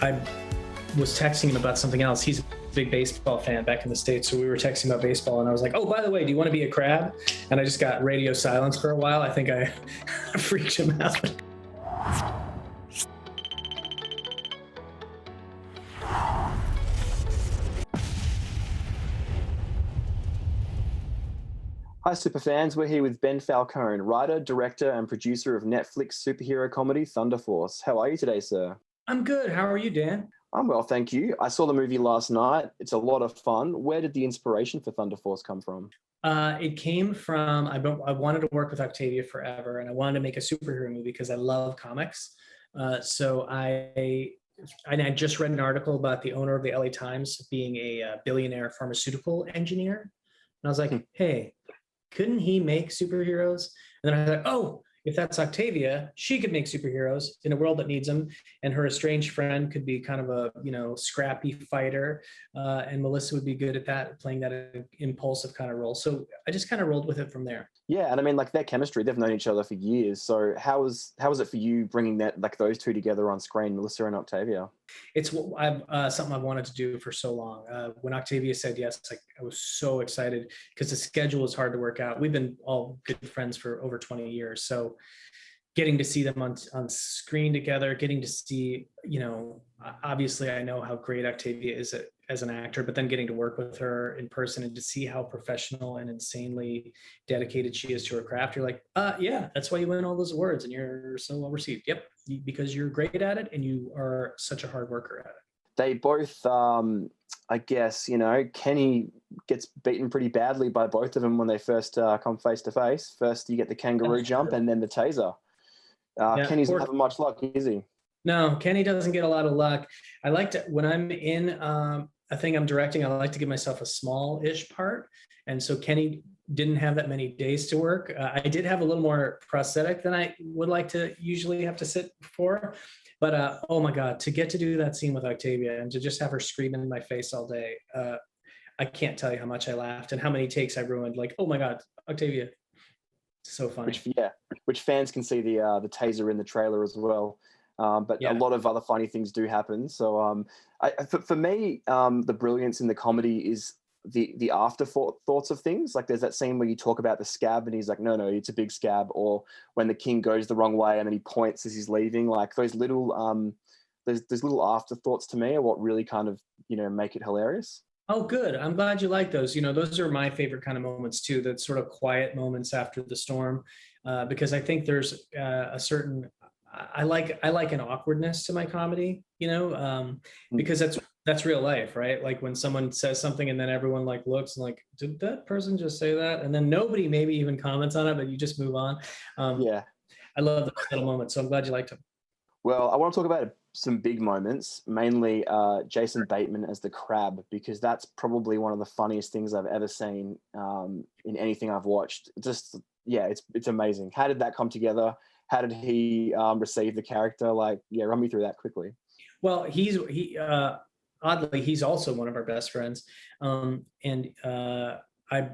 I was texting him about something else. He's a big baseball fan back in the States, so we were texting about baseball, and I was like, oh, by the way, do you want to be a Crab? And I just got radio silence for a while. I think I freaked him out. Hi, superfans. We're here with Ben Falcone, writer, director, and producer of Netflix superhero comedy Thunder Force. How are you today, sir? I'm good. How are you, Dan? I'm well, thank you. I saw the movie last night. It's a lot of fun. Where did the inspiration for Thunder Force come from? It came from, I wanted to work with Octavia forever, and I wanted to make a superhero movie because I love comics. So I just read an article about the owner of the LA Times being a billionaire pharmaceutical engineer. And I was like, hey, couldn't he make superheroes? And then I thought, oh, if that's Octavia, she could make superheroes in a world that needs them. And her estranged friend could be kind of a, scrappy fighter. And Melissa would be good at that, playing that impulsive kind of role. So I just kind of rolled with it from there. Yeah, and I mean, like, their chemistry, they've known each other for years. So how was it for you bringing those two together on screen, Melissa and Octavia? It's something I've wanted to do for so long. When Octavia said yes, I was so excited because the schedule is hard to work out. We've been all good friends for over 20 years. So getting to see them on screen together, getting to see, obviously I know how great Octavia is as an actor, but then getting to work with her in person and to see how professional and insanely dedicated she is to her craft, you're like, yeah, that's why you win all those awards and you're so well received. Yep, because you're great at it and you are such a hard worker at it. They both, I guess, Kenny gets beaten pretty badly by both of them when they first come face to face. First, you get the kangaroo jump and then the taser. Kenny's not having much luck, is he? No, Kenny doesn't get a lot of luck. I like to, when I'm in a thing I'm directing, I like to give myself a small-ish part. And so Kenny didn't have that many days to work. I did have a little more prosthetic than I would like to usually have to sit for. But oh my God, to get to do that scene with Octavia and to just have her screaming in my face all day, I can't tell you how much I laughed and how many takes I ruined. Like, oh my God, Octavia. So funny. Which fans can see the taser in the trailer as well. But a lot of other funny things do happen. So for me, the brilliance in the comedy is the afterthoughts of things. Like there's that scene where you talk about the scab and he's like, no, it's a big scab. Or when the king goes the wrong way and then he points as he's leaving. Like those little there's little afterthoughts to me are what really kind of, make it hilarious. Oh, good. I'm glad you like those. Those are my favorite kind of moments too, that sort of quiet moments after the storm, because I think there's a certain, I like an awkwardness to my comedy, because that's real life, right? Like when someone says something and then everyone looks and like, did that person just say that? And then nobody maybe even comments on it, but you just move on. I love those little moments. So I'm glad you liked them. Well, I want to talk about some big moments, mainly Jason Bateman as the Crab, because that's probably one of the funniest things I've ever seen in anything I've watched. It's amazing. How did that come together? How did he receive the character? Run me through that quickly. Well, oddly, he's also one of our best friends. And I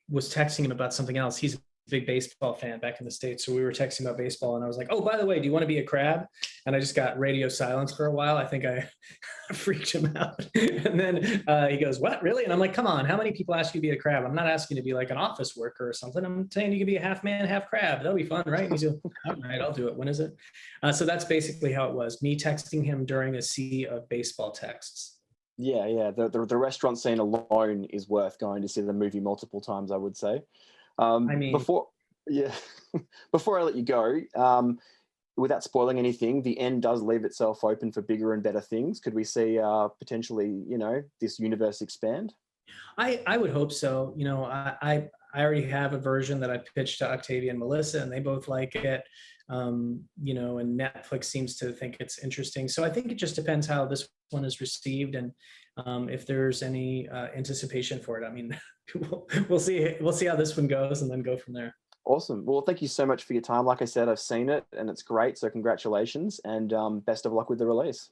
was texting him about something else. He's a big baseball fan back in the States. So we were texting about baseball and I was like, oh, by the way, do you want to be a Crab? And I just got radio silence for a while. I think I freaked him out. And then he goes, what, really? And I'm like, come on, how many people ask you to be a Crab? I'm not asking you to be like an office worker or something. I'm saying you can be a half man, half crab. That'll be fun, right? And he's like, all right, I'll do it. When is it? So that's basically how it was. Me texting him during a sea of baseball texts. Yeah. The restaurant scene alone is worth going to see the movie multiple times, I would say. Before I let you go, without spoiling anything, the end does leave itself open for bigger and better things. Could we see potentially, this universe expand? I would hope so. I already have a version that I pitched to Octavia and Melissa, and they both like it. And Netflix seems to think it's interesting. So I think it just depends how this one is received and if there's any anticipation for it. I mean, we'll see. We'll see how this one goes and then go from there. Awesome. Well, thank you so much for your time. Like I said, I've seen it and it's great. So congratulations and best of luck with the release.